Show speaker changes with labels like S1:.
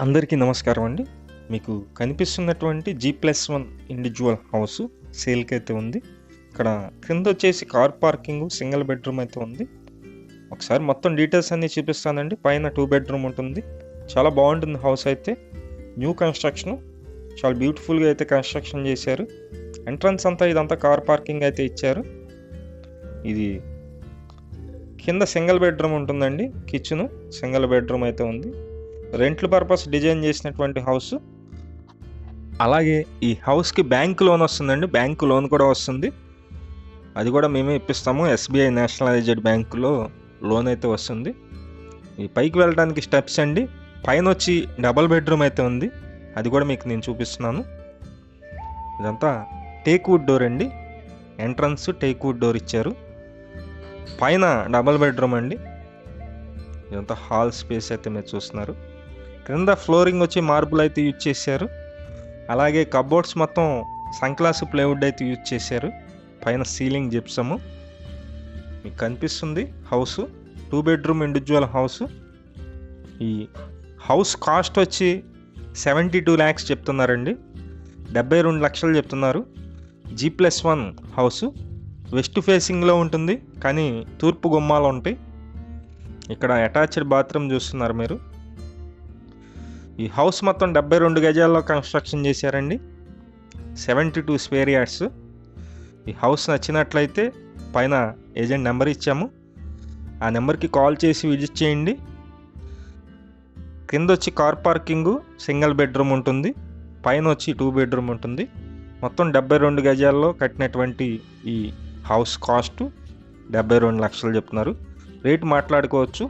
S1: అందరికీ నమస్కారం అండి. మీకు కనిపిస్తున్నటువంటి G+1 ఇండివిడ్యువల్ హౌస్ సేల్‌కి అయితే ఉంది. ఇక్కడ కింద వచ్చేసి కార్ పార్కింగ్, సింగిల్ బెడ్రూమ్ అయితే ఉంది. ఒకసారి మొత్తం డీటెయిల్స్ అన్నీ చూపిస్తానండి. పైన 2 బెడ్రూమ్ ఉంటుంది. చాలా బాగుంటుంది హౌస్ అయితే. న్యూ కన్స్ట్రక్షన్, చాలా బ్యూటిఫుల్గా అయితే కన్స్ట్రక్షన్ చేశారు. ఎంట్రన్స్ అంతా ఇదంతా కార్ పార్కింగ్ అయితే ఇచ్చారు. ఇది కింద సింగిల్ బెడ్రూమ్ ఉంటుందండి. కిచెన్ సింగిల్ బెడ్రూమ్ అయితే ఉంది. రెంట్ల పర్పస్ డిజైన్ చేసినటువంటి హౌస్. అలాగే ఈ హౌస్కి బ్యాంక్ లోన్ వస్తుందండి. బ్యాంక్ లోన్ కూడా వస్తుంది. అది కూడా మేమే ఇప్పిస్తాము. SBI నేషనలైజ్డ్ బ్యాంకులో లోన్ అయితే వస్తుంది. ఈ పైకి వెళ్ళడానికి స్టెప్స్ అండి. పైన వచ్చి డబల్ బెడ్రూమ్ అయితే ఉంది. అది కూడా మీకు నేను చూపిస్తున్నాను. ఇదంతా టేక్ వుడ్ డోర్ అండి. ఎంట్రన్స్ టేక్ వుడ్ డోర్ ఇచ్చారు. పైన డబల్ బెడ్రూమ్ అండి. ఇదంతా హాల్ స్పేస్ అయితే మీరు చూస్తున్నారు. క్రింద ఫ్లోరింగ్ వచ్చి మార్బుల్ అయితే యూజ్ చేశారు. అలాగే కబోర్డ్స్ మొత్తం సన్గ్లాస్ ప్లైవుడ్ అయితే యూజ్ చేశారు. పైన సీలింగ్ జిప్సము మీకు కనిపిస్తుంది. House 2 bedroom individual house. ఈ హౌస్ కాస్ట్ వచ్చి 72 lakhs చెప్తున్నారండి. 72 లక్షలు చెప్తున్నారు. G+1 house. వెస్ట్ ఫేసింగ్లో ఉంటుంది, కానీ తూర్పు గుమ్మాలు ఉంటాయి. ఇక్కడ అటాచ్డ్ బాత్రూమ్ చూస్తున్నారు మీరు. ఈ హౌస్ మొత్తం 72 గజాల్లో కన్స్ట్రక్షన్ చేశారండి. 72 స్క్వేర్ యార్డ్స్. ఈ హౌస్ నచ్చినట్లయితే పైన ఏజెంట్ నెంబర్ ఇచ్చాము. ఆ నెంబర్కి కాల్ చేసి విజిట్ చేయండి. కింద వచ్చి కార్ పార్కింగ్, సింగిల్ బెడ్రూమ్ ఉంటుంది. పైన వచ్చి 2 బెడ్రూమ్ ఉంటుంది. మొత్తం 72 గజాల్లో కట్టినటువంటి ఈ హౌస్ కాస్ట్ 72 లక్షలు చెప్తున్నారు. రేటు మాట్లాడుకోవచ్చు.